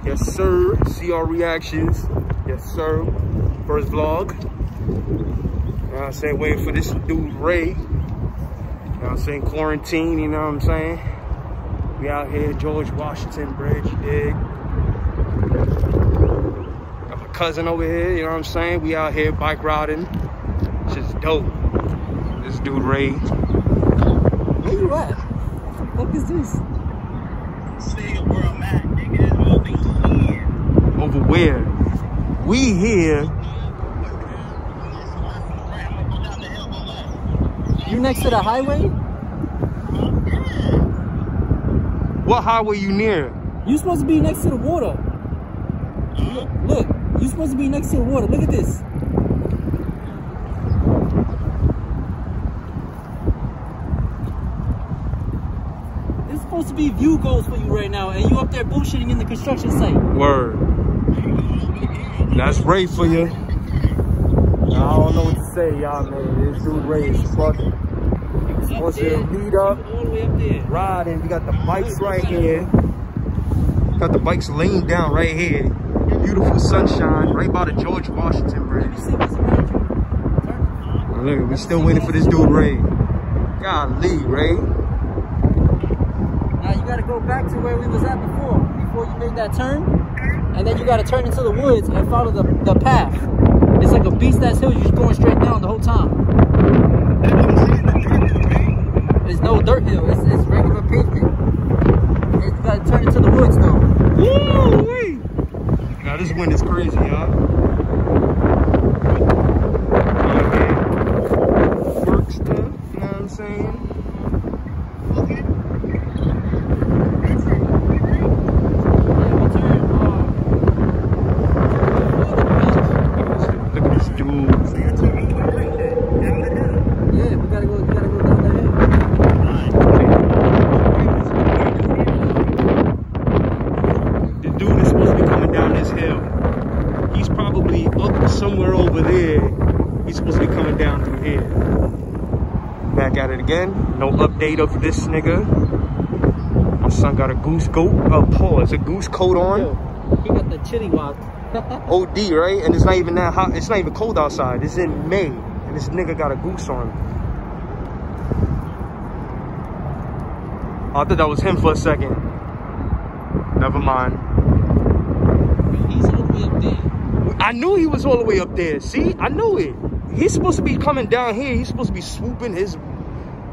Yes, sir. CR reactions. Yes, sir. First vlog. You know what I'm saying? Waiting for this dude, Ray. You know what I'm saying? Quarantine, you know what I'm saying? We out here, George Washington Bridge, you dig? Got my cousin over here, you know what I'm saying? We out here bike riding. It's just dope. This dude, Ray. Where you at? What the fuck is this? Say where I'm at, nigga. Over here. Over where? We here. You next to the highway? What highway you near? You supposed to be next to the water. Look, you supposed to be next to the water. Look at this. It's supposed to be view goals for you right now, and you up there bullshitting in the construction site. Word. That's Ray for you. I don't know what to say, y'all, man. This dude Ray is fucking. Supposed to meet up, all the way up there. riding. We got the bikes right here. Got the bikes laying down right here. Beautiful sunshine right by the George Washington Bridge. Look, we still waiting for this dude Ray. Golly, Ray. Now you gotta go back to where we was at before you made that turn. And then you gotta turn into the woods and follow the path. It's like a beast ass hill, you're just going straight down the whole time. There's no dirt hill, it's regular pavement. And you gotta turn into the woods though. Woo-wee! Now this wind is crazy, y'all. Work stuff, you know what I'm saying? Look at this dude. Yeah, we gotta go down that hill. The dude is supposed to be coming down this hill. He's probably up somewhere over there. He's supposed to be coming down through here. Back at it again. No update of this nigga. My son got a goose coat. A goose coat on. Yo, he got the chili walk. OD, right? And it's not even that hot. It's not even cold outside. It's in May. And this nigga got a goose on. I thought that was him for a second. Never mind. He's all the way up there. I knew he was all the way up there. See? I knew it. He's supposed to be coming down here. He's supposed to be swooping his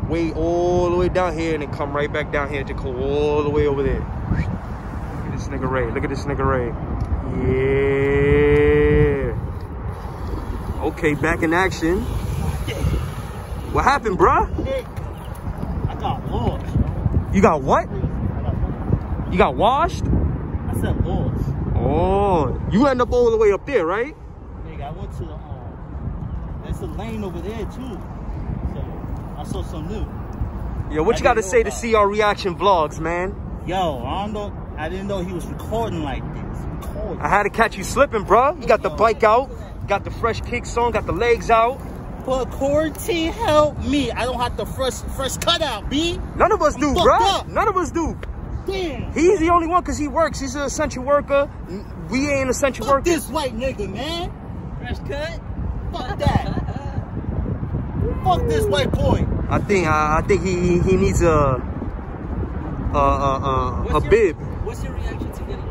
way all the way down here and then come right back down here to go all the way over there. Look at this nigga Ray. Look at this nigga Ray. Yeah. Okay, back in action. What happened, bruh? I got lost. You got what? You got washed? I said lost. Oh, you end up all the way up there, right? Nigga, I went to the there's a lane over there too. So I saw some new. Yo, what you got to say to CR reaction vlogs, man? Yo, I didn't know he was recording like this. I had to catch you slipping, bro. You got the bike out, got the fresh kicks on, got the legs out. But quarantine helped me. I don't have the fresh cut out, B. None of us do, bro. None of us do. Damn. He's the only one because he works. He's an essential worker. We ain't essential Fuck workers. this white nigga, man. Fresh cut? Fuck that. Fuck this white boy. I think he needs a bib. What's your reaction to getting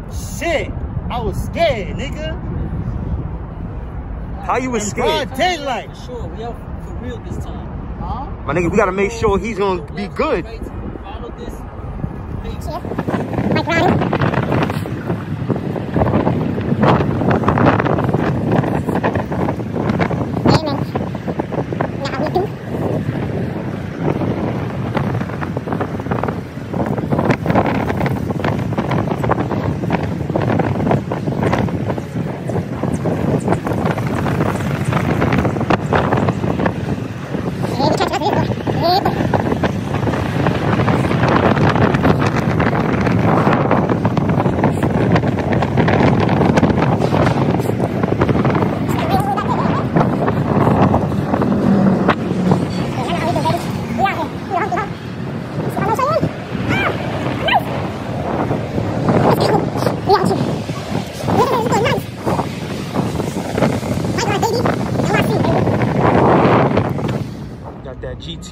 lost? Shit. I was scared, nigga. How you was In scared? broad daylight. Sure, we out for real this time. Huh? My nigga, we gotta make sure he's gonna be good. Follow this page.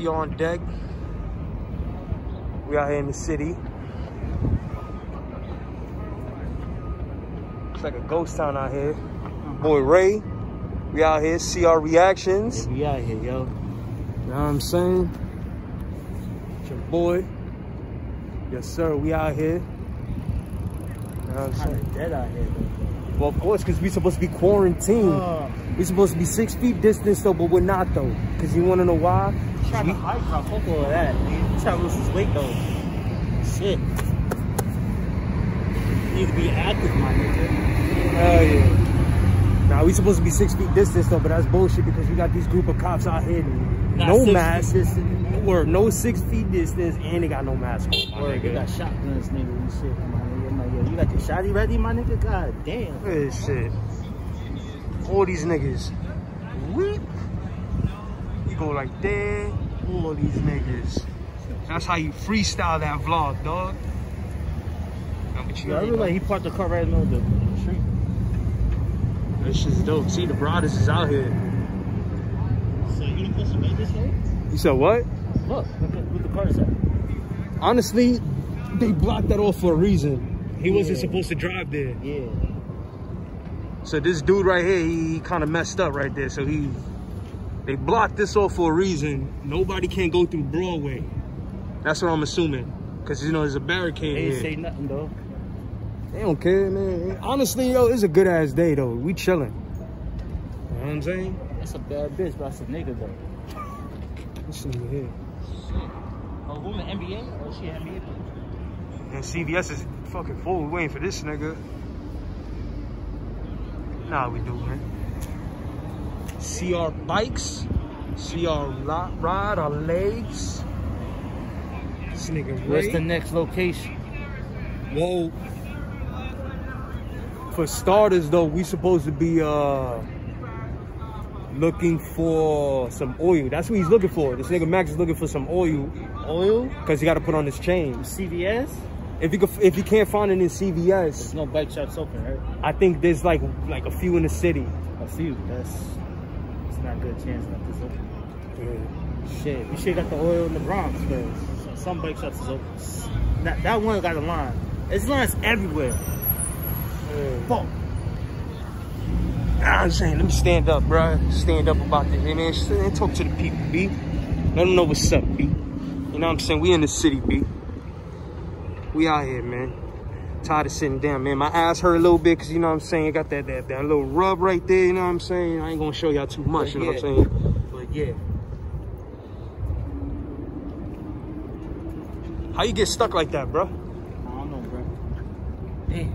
Mafia on deck. We out here in the city. It's like a ghost town out here. Boy Ray, we out here. See our reactions. Yeah, we out here, yo. You know what I'm saying? It's your boy. Yes, sir. We out here. You know what I'm saying? Dead out here, though. Well, of course, because we supposed to be quarantined. We supposed to be 6 feet distance, though, but we're not, though. Because you want to know why? Trying to hike, fuck all of that. He's trying to lose his weight, though. Shit. You need to be active, my nigga. Hell yeah. Nah, we supposed to be 6 feet distance, though, but that's bullshit because we got these group of cops out here. No mask. Or no 6 feet distance, and they got no mask on, my nigga. They got shotguns, nigga, and shit, my nigga. I'm like, yo, you got your shotty ready, my nigga? God damn. Look at this shit. All these niggas. Weep. You go like that. All these niggas. That's how you freestyle that vlog, dog. Nah, but you I look like he parked the car right in the middle of the street. This shit's dope. See, the broadest is out here. So you supposed to make this way? You said what? Look what the car is at. Honestly, they blocked that off for a reason. He wasn't supposed to drive there. Yeah. So this dude right here, he kind of messed up right there. So they blocked this off for a reason. Nobody can go through Broadway. That's what I'm assuming. Because, you know, there's a barricade They here. ain't say nothing, though. They don't care, man. Honestly, yo, it's a good ass day, though. We chilling. You know what I'm saying? That's a bad bitch, but that's a nigga, though. This nigga here. Oh, woman NBA? Oh, she an NBA player? And CVS is fucking full. We waiting for this nigga. Nah, we do, man. See our bikes. See our ride, our legs. This nigga Ray. What's the next location? Well, for starters, though, we supposed to be looking for some oil. That's what he's looking for. This nigga Max is looking for some oil. Oil? Because he got to put on his chain. CVS? If he can't find it in CVS, There's no bike shops open, right? I think there's like a few in the city. A few. It's not a good chance that this open. Yeah. Shit, we should got the oil in the Bronx, because some bike shops is open. That one got a line. There's lines everywhere. Fuck. I'm saying, let me stand up, bro. Stand up about this, man. Talk to the people, B. Let them know what's up, B. You know what I'm saying? We in the city, B. We out here, man. Tired of sitting down, man. My ass hurt a little bit because, you know what I'm saying, I got that little rub right there, you know what I'm saying? I ain't going to show y'all too much, you know what I'm saying? But yeah. How you get stuck like that, bro? I don't know, bro. Damn.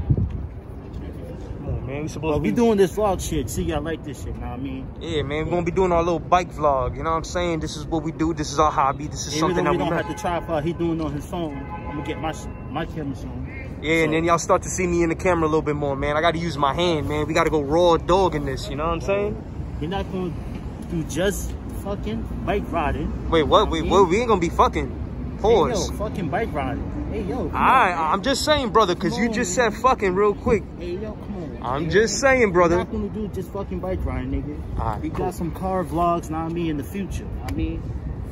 Come on, man. We supposed to be doing this vlog shit. See, y'all like this shit, know what I mean? Yeah, man. We're going to be doing our little bike vlog, you know what I'm saying? This is what we do. This is our hobby. This is something that we don't have to tripod. He doing on his phone. I'm going to get my camera soon. Yeah, and then y'all start to see me in the camera a little bit more, man. I got to use my hand, man. We got to go raw dog in this, you know what I'm saying? You're not going to do just fucking bike riding. Wait, what? Wait, what? We ain't going to be fucking. Pause. Hey, yo, fucking bike riding. Hey, yo, I'm just saying, brother, because you just said fucking real quick. Hey, yo, come on. I'm just saying, brother. We're not going to do just fucking bike riding, nigga. Right, we got some car vlogs, know what I mean, in the future. I mean,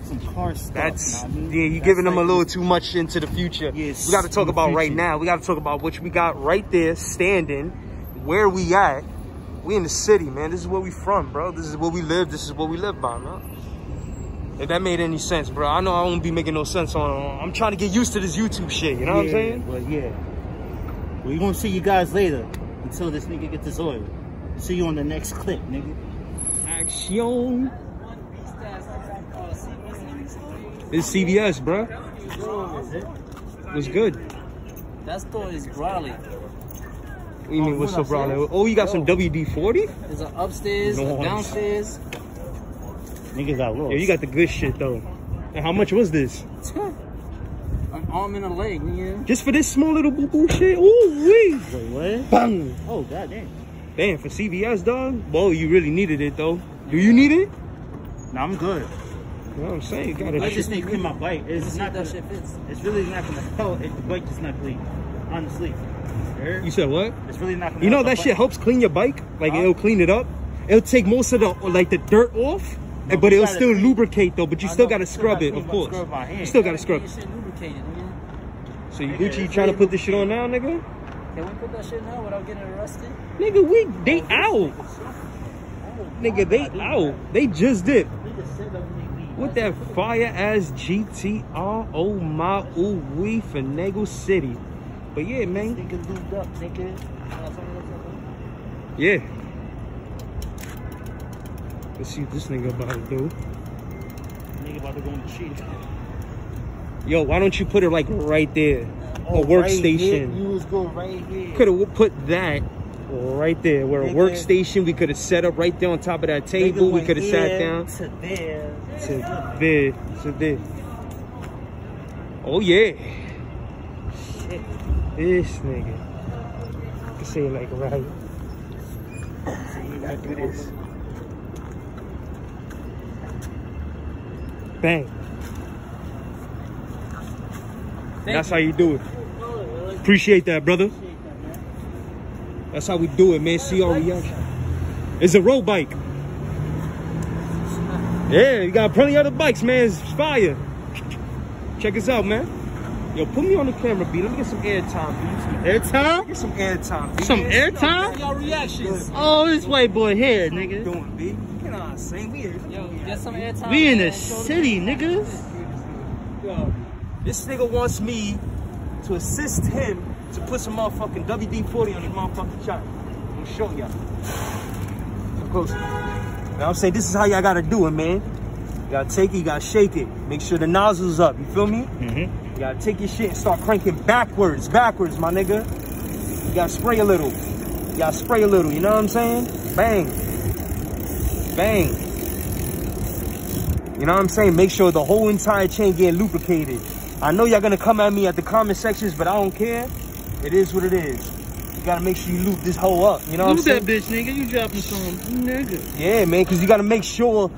some car stuff. That's, I mean? yeah, you're giving them a little too much into the future. Yes, we got to talk about right now. We got to talk about what we got right there, standing, where we at. We in the city, man. This is where we from, bro. This is where we live. This is what we live by, man. If that made any sense, bro. I know I won't be making no sense on. I'm trying to get used to this YouTube shit. You know what I'm saying? Well, yeah. We're gonna see you guys later until this nigga gets his oil. See you on the next clip, nigga. Action. It's CVS, bro. Is it? What's good? That store is Raleigh. What do you mean, what's up, bro? Oh, you got some WD-40? There's an upstairs, a downstairs. Niggas got lost. Yeah, you got the good shit, though. And how much was this? An arm and a leg, nigga. Just for this small little boo-boo shit? Ooh-wee! Wait, what? Bang! Oh, goddamn. Damn, for CVS, dog? Whoa, you really needed it, though. Do you need it? Nah, I'm good. You know what I'm saying? You gotta I just need to clean my bike. It's not that gonna, shit fits. It's really not gonna help if the bike is not clean. Honestly. You said what? It's really not gonna You know help that the shit bike. helps clean your bike? Like, it'll clean it up. It'll take most of the, like, the dirt off. No, but it'll still lubricate though. But you still gotta scrub it, of course. You still gotta scrub it. So you Gucci, you trying to put this shit on now, nigga? Can we put that shit now without getting arrested? Nigga, they out. Nigga, they out. They just did. With that fire ass GTR, oh my, ooh wee, Finagle City. But yeah, man. Nigga lubed up, nigga. Yeah. Let's see what this nigga about to do. Nigga about to go on the cheat. Yo, why don't you put it like right there? Oh, a workstation. Right, you was going right here. Could have put that right there. Where a workstation, we could have set up right there on top of that table. We could have sat down. To there. To there. To there. Oh yeah. Shit. This nigga. I can say it like right. So you gotta do this. Bang. That's how you do it. Appreciate that, brother. That's how we do it, man. See our reaction. It's a road bike. Yeah, you got plenty of other bikes, man. It's fire. Check us out, man. Yo, put me on the camera, B. Let me get some airtime, B. Airtime? Get some airtime, B. Some airtime? Y'all reactions. Oh, this white boy here, nigga. What you doing, B? You know what I'm saying? We here. Yo, get some airtime. We in the city, niggas. Yo, this nigga wants me to assist him to put some motherfucking WD-40 on his motherfucking shot. I'm gonna show y'all. Come close. You know what I'm saying? This is how y'all gotta do it, man. You gotta take it, you gotta shake it. Make sure the nozzle's up, you feel me? Mm-hmm. You gotta take your shit and start cranking backwards, my nigga. You gotta spray a little. You gotta spray a little, you know what I'm saying? Bang. Bang. You know what I'm saying? Make sure the whole entire chain getting lubricated. I know y'all gonna come at me at the comment sections, but I don't care. It is what it is. You gotta make sure you loop this hoe up, you know what I'm saying? That bitch, nigga. You dropping some nigga. Yeah, man, because you gotta make sure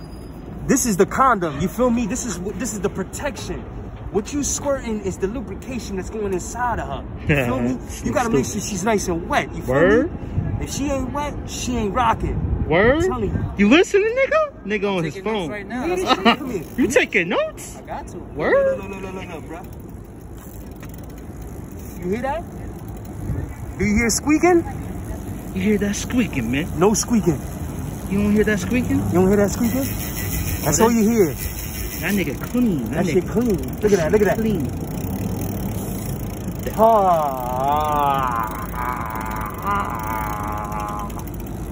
this is the condom, you feel me? This is the protection. What you squirting is the lubrication that's going inside of her. You feel me? You gotta make sure she's nice and wet. You feel me? If she ain't wet, she ain't rocking. Word? I'm telling you. You listening, nigga? Nigga on his phone. Right now. Come here. You taking notes? I got to. Word? No, bro. You hear that? Do you hear squeaking? You hear that squeaking, man? No squeaking. You don't hear that squeaking? You don't hear that squeaking? That's all you hear. That nigga clean. That shit clean. Look at that, look at that. Clean.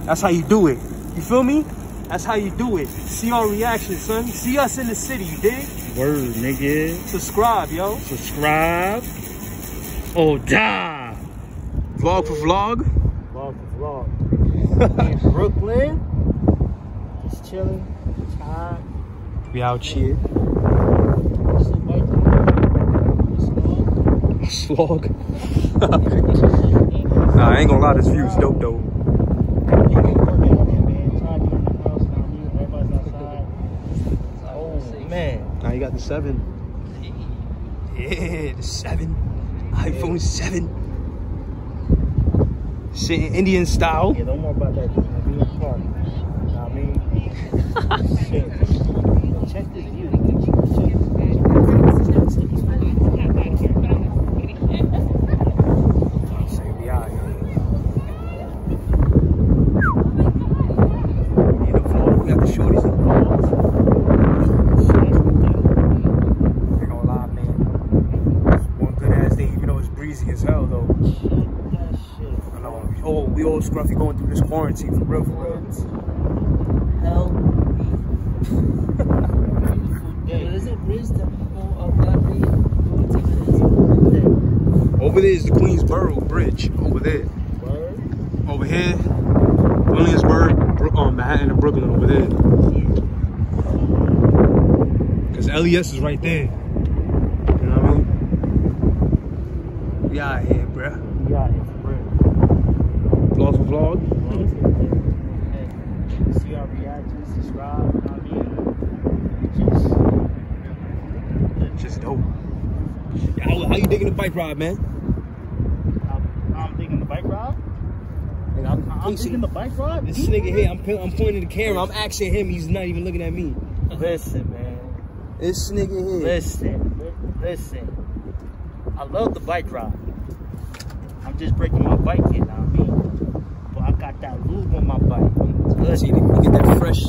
That's how you do it. You feel me? That's how you do it. See our reaction, son. See us in the city, you dig? Word, nigga. Subscribe, yo. Subscribe. Oh, da. Vlog for vlog. Vlog for vlog. In Brooklyn. Just chilling. It's hot. We out here. Slog. Nah, I ain't gonna lie, this view is dope though. Oh man. Now you got the 7. Yeah, the 7. iPhone 7. Shit in Indian style. Yeah, don't worry about that. I'll be in the park. You know what I mean? Shit. Check this view. As hell though. I know we all scruffy going through this quarantine for real. Hell. Is it bridge that people of that over there is the Queensboro Bridge. Over there. Word? Over here, Williamsburg, Manhattan and Brooklyn over there. Because LES is right there. You know what I mean? We out here, bruh. We out here for real. Vlog for vlog. Hey, see our reactions, subscribe, you know what I mean? Just dope. How you digging the bike ride, man? I'm digging the bike ride? I'm digging the bike ride? This nigga here, I'm pointing the camera. I'm asking him. He's not even looking at me. Listen, man. This nigga here. Listen. I love the bike ride. I'm just breaking my bike in, I mean. But I got that lube on my bike. See, you get that fresh